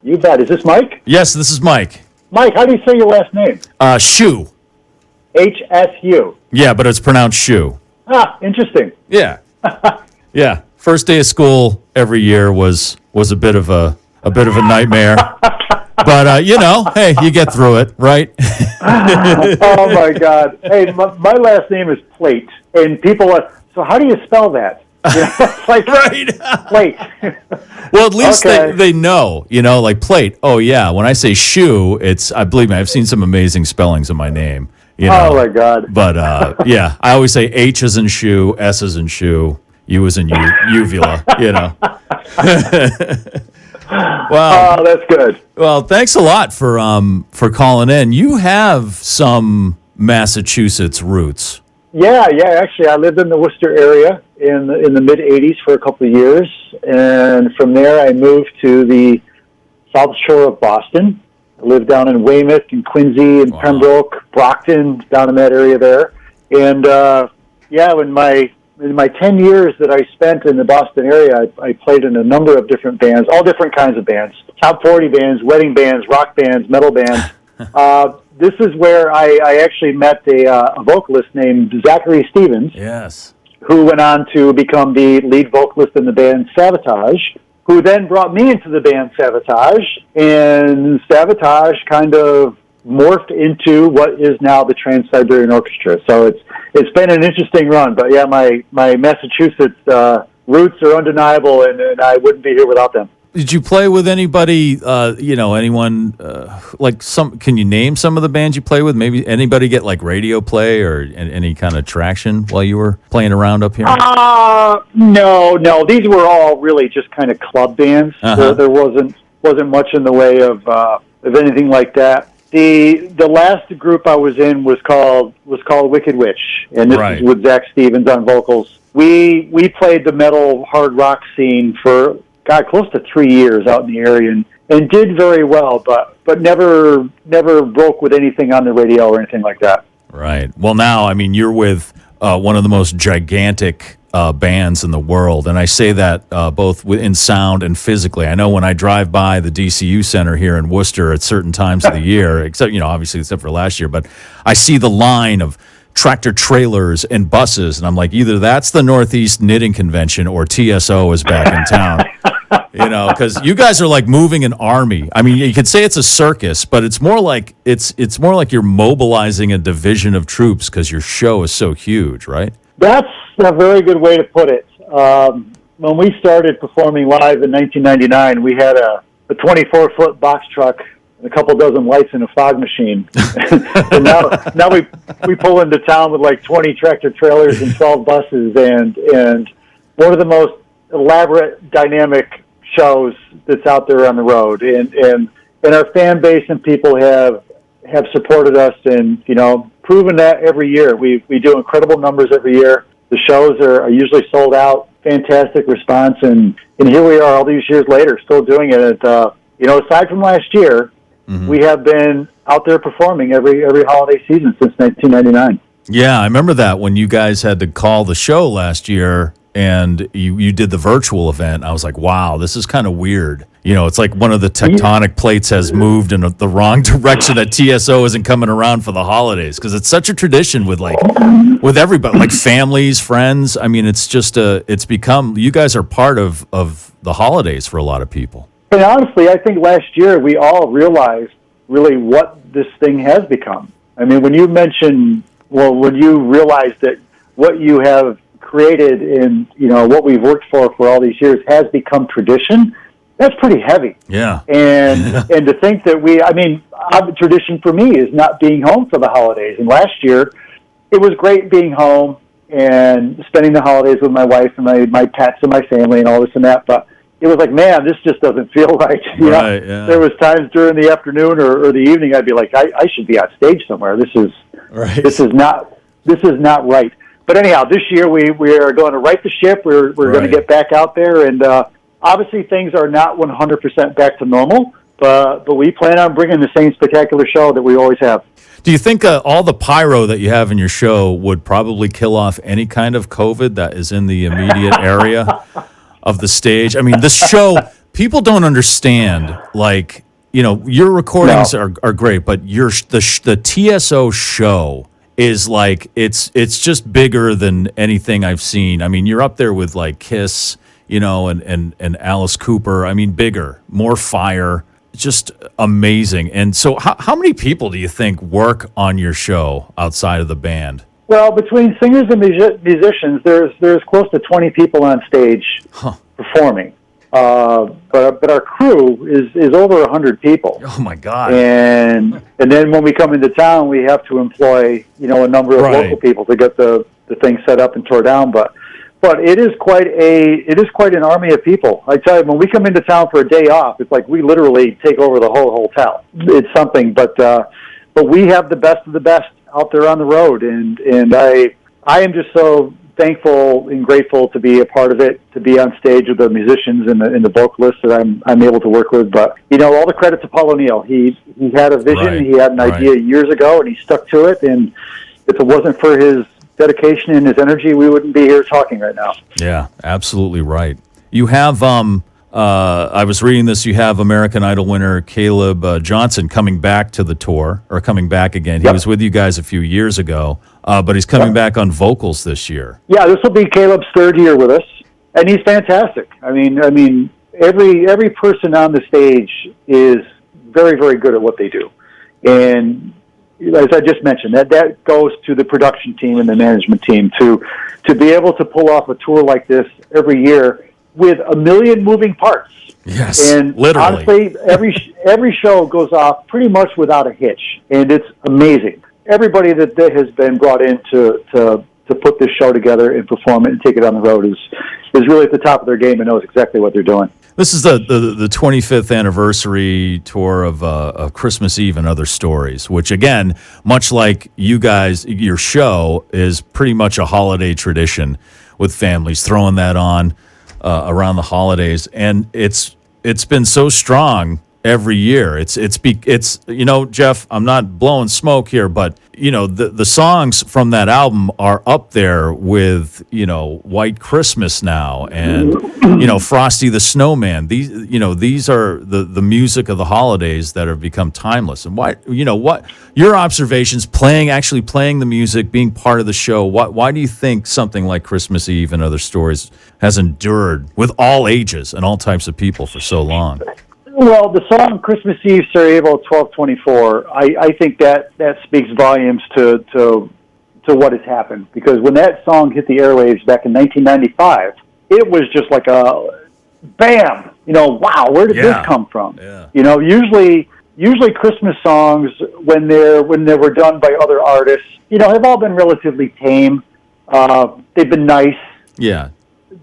You bet. Is this Mike? Yes, this is Mike. Mike, how do you say your last name? Shu. HSU. Yeah, but it's pronounced Shu. Ah, interesting. Yeah. Yeah. First day of school every year was a bit of a nightmare. But hey, you get through it, right? Oh my God! Hey, my last name is Plate, and people are. So how do you spell that? It's like right. Plate. Well, at least Okay. they know, like plate. Oh yeah, when I say shoe, I believe me, I've seen some amazing spellings of my name. Oh my God! But yeah, I always say H as in shoe, S as in shoe, U as in uvula. Wow. Oh, that's good. Well, thanks a lot for calling in. You have some Massachusetts roots. Yeah. Actually, I lived in the Worcester area in the mid '80s for a couple of years, and from there I moved to the South Shore of Boston. I lived down in Weymouth and Quincy and Pembroke, Brockton, down in that area there. And in my 10 years that I spent in the Boston area, I played in a number of different bands, all different kinds of bands, top 40 bands, wedding bands, rock bands, metal bands. This is where I actually met a vocalist named Zachary Stevens. Yes. Who went on to become the lead vocalist in the band Sabotage, who then brought me into the band Sabotage, and Sabotage kind of morphed into what is now the Trans-Siberian Orchestra. So it's been an interesting run, but yeah, my Massachusetts roots are undeniable, and I wouldn't be here without them. Did you play with anybody, anyone, can you name some of the bands you play with? Maybe anybody get like radio play or any kind of traction while you were playing around up here? No. These were all really just kind of club bands. Uh-huh. There wasn't much in the way of anything like that. The last group I was in was called Wicked Witch, and this is with Zach Stevens on vocals. We played the metal hard rock scene for close to 3 years out in the area, and did very well, but never broke with anything on the radio or anything like that. Right. Well, now, I mean, you're with one of the most gigantic bands in the world, and I say that both in sound and physically. I know when I drive by the DCU Center here in Worcester at certain times of the year, except for last year, but I see the line of tractor trailers and buses, and I'm like, either that's the Northeast Knitting Convention or TSO is back in town. Because you guys are like moving an army. I mean, you could say it's a circus, but it's more like you're mobilizing a division of troops because your show is so huge, right? That's a very good way to put it. When we started performing live in 1999, we had a 24-foot box truck and a couple dozen lights in a fog machine. And now we pull into town with like 20 tractor trailers and 12 buses and one of the most elaborate, dynamic shows that's out there on the road. And our fan base and people have supported us and, proven that every year. We do incredible numbers every year. The shows are usually sold out, fantastic response, and here we are all these years later, still doing it. Aside from last year, we have been out there performing every holiday season since 1999. Yeah, I remember that when you guys had to call the show last year and you did the virtual event. I was like, wow, this is kind of weird. It's like one of the tectonic plates has moved in the wrong direction that TSO isn't coming around for the holidays because it's such a tradition with everybody, like families, friends. I mean, it's just it's become, you guys are part of the holidays for a lot of people. And honestly, I think last year we all realized really what this thing has become. I mean, when you realize that what you have created and what we've worked for all these years has become tradition, that's pretty heavy. Yeah. And to think that tradition for me is not being home for the holidays. And last year, it was great being home and spending the holidays with my wife and my pets and my family and all this and that. But it was like, man, this just doesn't feel right. Yeah. There was times during the afternoon or the evening I'd be like, I should be on stage somewhere. This is not right. But anyhow, this year we are going to right the ship. We're going to get back out there, and obviously things are not 100% back to normal. But we plan on bringing the same spectacular show that we always have. Do you think all the pyro that you have in your show would probably kill off any kind of COVID that is in the immediate area of the stage? I mean, this show, People don't understand, like, your recordings are great, but the TSO show is like, it's just bigger than anything I've seen. I mean, you're up there with like Kiss, and Alice Cooper. I mean, bigger, more fire, just amazing. And so how many people do you think work on your show outside of the band? Well, between singers and musicians, there's close to 20 people on stage performing. But our crew is over 100 people. Oh my God! And then when we come into town, we have to employ a number of local people to get the thing set up and tore down. But it is quite an army of people. I tell you, when we come into town for a day off, it's like we literally take over the whole hotel. It's something, but we have the best of the best out there on the road, and I am just so thankful and grateful to be a part of it, to be on stage with the musicians and the vocalists that I'm able to work with. But all the credit to Paul O'Neill. He had a vision, right, he had an idea years ago, and he stuck to it. And if it wasn't for his dedication and his energy, we wouldn't be here talking right now. Yeah, absolutely right. You have I was reading this. You have American Idol winner Caleb Johnson coming back to the tour, or coming back again. He was with you guys a few years ago, but he's coming back on vocals this year. Yeah, this will be Caleb's third year with us, and he's fantastic. I mean, every person on the stage is very, very good at what they do, and as I just mentioned, that goes to the production team and the management team to be able to pull off a tour like this every year with a million moving parts. Yes, and literally. Honestly, every show goes off pretty much without a hitch, and it's amazing. Everybody that has been brought in to put this show together and perform it and take it on the road is really at the top of their game and knows exactly what they're doing. This is the 25th anniversary tour of Christmas Eve and Other Stories, which, again, much like you guys, your show is pretty much a holiday tradition with families throwing that on around the holidays, and it's been so strong every year. It's Jeff, I'm not blowing smoke here, but the songs from that album are up there with White Christmas now, and Frosty the Snowman. These are the music of the holidays that have become timeless. And what your observations actually playing the music, being part of the show, why do you think something like Christmas Eve and Other Stories has endured with all ages and all types of people for so long? Well, the song Christmas Eve, Sarajevo 1224, I think that speaks volumes to what has happened. Because when that song hit the airwaves back in 1995, it was just like a bam, wow, where did this come from? Yeah. Usually Christmas songs, when they were done by other artists, have all been relatively tame. They've been nice. Yeah.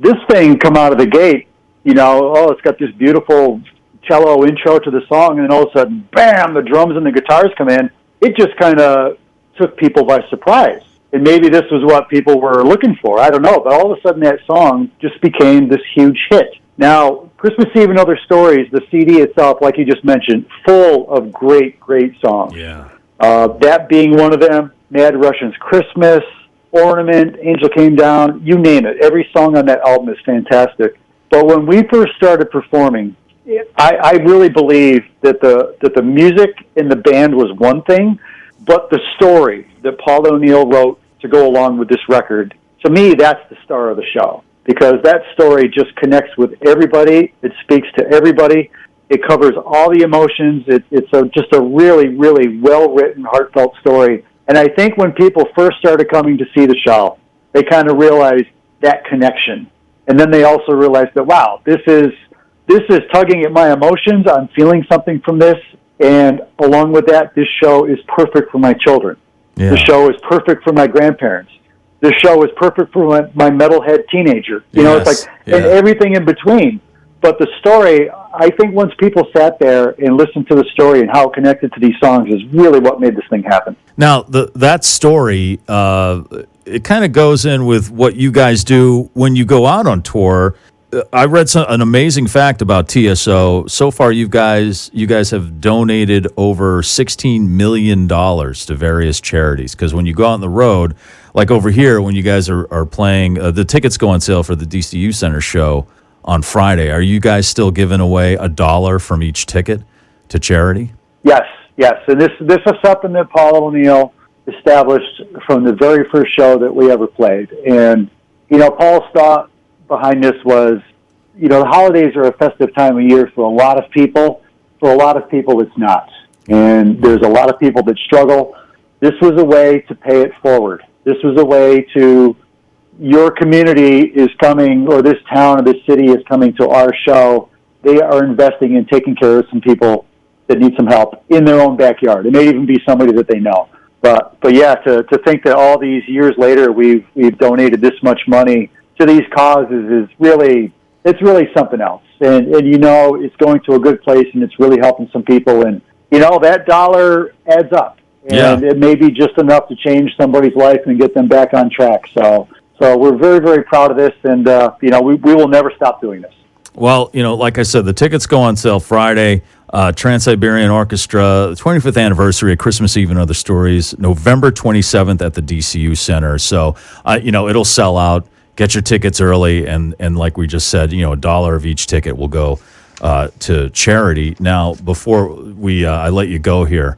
This thing come out of the gate, it's got this beautiful cello intro to the song, and then all of a sudden, bam, the drums and the guitars come in. It just kind of took people by surprise. And maybe this was what people were looking for. I don't know. But all of a sudden, that song just became this huge hit. Now, Christmas Eve and Other Stories, the CD itself, like you just mentioned, full of great, great songs. Yeah. That being one of them, Mad Russian's Christmas, Ornament, Angel Came Down, you name it. Every song on that album is fantastic. But when we first started performing, I really believe that the music and the band was one thing, but the story that Paul O'Neill wrote to go along with this record, to me, that's the star of the show. Because that story just connects with everybody. It speaks to everybody. It covers all the emotions. It's just a really, really well-written, heartfelt story. And I think when people first started coming to see the show, they kind of realized that connection. And then they also realized that, wow, this is tugging at my emotions. I'm feeling something from this. And along with that, this show is perfect for my children. Yeah. The show is perfect for my grandparents. This show is perfect for my metalhead teenager. It's like, and everything in between. But the story, I think once people sat there and listened to the story and how it connected to these songs is really what made this thing happen. Now, that story, it kind of goes in with what you guys do when you go out on tour. I read an amazing fact about TSO. So far, you guys have donated over $16 million to various charities. Because when you go out on the road, like over here, when you guys are playing, the tickets go on sale for the DCU Center show on Friday. Are you guys still giving away $1 from each ticket to charity? Yes. And this is something that Paul O'Neill established from the very first show that we ever played. And, Paul's thought behind this was, the holidays are a festive time of year for a lot of people. For a lot of people, it's not. And there's a lot of people that struggle. This was a way to pay it forward. This was a way to, your community is coming, or this town or this city is coming to our show. They are investing in taking care of some people that need some help in their own backyard. It may even be somebody that they know. But yeah, to think that all these years later we've donated this much money to these causes is really, it's really something else. And it's going to a good place, and it's really helping some people. And that dollar adds up, and it may be just enough to change somebody's life and get them back on track. So we're very, very proud of this, and we will never stop doing this. Well, like I said, the tickets go on sale Friday. Trans-Siberian Orchestra, the 25th anniversary of Christmas Eve and Other Stories, November 27th at the DCU Center. So, it'll sell out. Get your tickets early, and like we just said, $1 of each ticket will go to charity. Now, before I let you go here,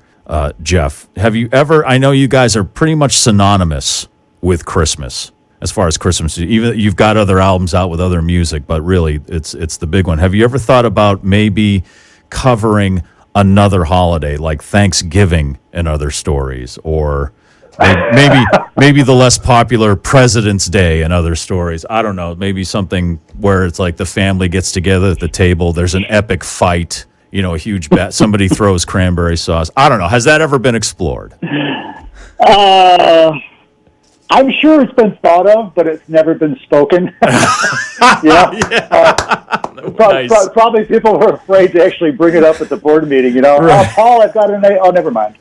Jeff, have you ever? I know you guys are pretty much synonymous with Christmas as far as Christmas. Even you've got other albums out with other music, but really, it's the big one. Have you ever thought about maybe covering another holiday like Thanksgiving and Other Stories, or maybe the less popular President's Day and Other Stories? I don't know. Maybe something where it's like the family gets together at the table. There's an epic fight, a huge bet. Somebody throws cranberry sauce. I don't know. Has that ever been explored? I'm sure it's been thought of, but it's never been spoken. Probably people were afraid to actually bring it up at the board meeting. Right. Oh, Paul, I've got an A. Oh, never mind.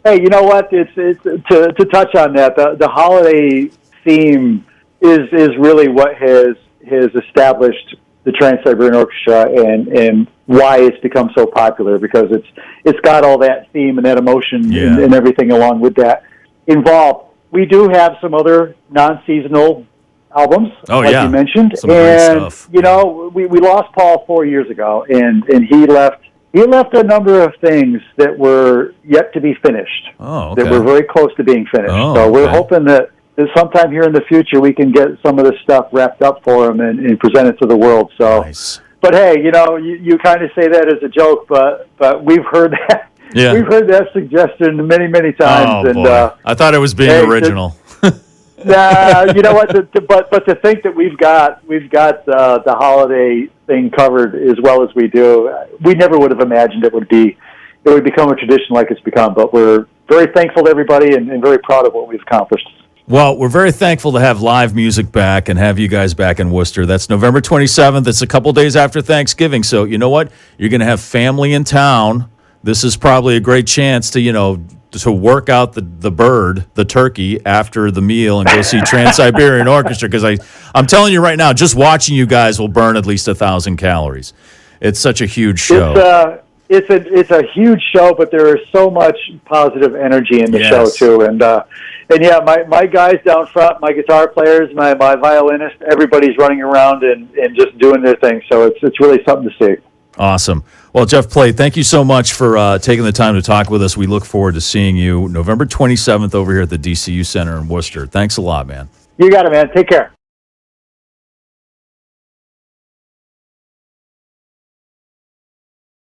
Hey, you know what? It's to touch on that. The holiday theme is really what has established the Trans-Siberian Orchestra and why it's become so popular, because it's got all that theme and that emotion and everything along with that involved. We do have some other non-seasonal albums, like you mentioned, some great stuff. We lost Paul 4 years ago, and he left a number of things that were yet to be finished. Oh, okay. That were very close to being finished. Oh, so we're okay. hoping that sometime here in the future we can get some of this stuff wrapped up for him and present it to the world. So, nice. But hey, you kind of say that as a joke, but we've heard that. Yeah. We've heard that suggestion many, many times. Oh, boy. I thought it was being original. You know what? But to think that we've got the holiday thing covered as well as we do, we never would have imagined it would become a tradition like it's become. But we're very thankful to everybody and very proud of what we've accomplished. Well, we're very thankful to have live music back and have you guys back in Worcester. That's November 27th. It's a couple days after Thanksgiving. So you know what? You're going to have family in town. This is probably a great chance to, to work out the turkey after the meal and go see Trans-Siberian Orchestra, because I'm telling you right now, just watching you guys will burn at least 1,000 calories. It's such a huge show. It's a huge show, but there is so much positive energy in the show too. And yeah, my guys down front, my guitar players, my violinist, everybody's running around and just doing their thing. So it's really something to see. Awesome. Well, Jeff Plate, thank you so much for taking the time to talk with us. We look forward to seeing you November 27th over here at the DCU Center in Worcester. Thanks a lot, man. You got it, man. Take care.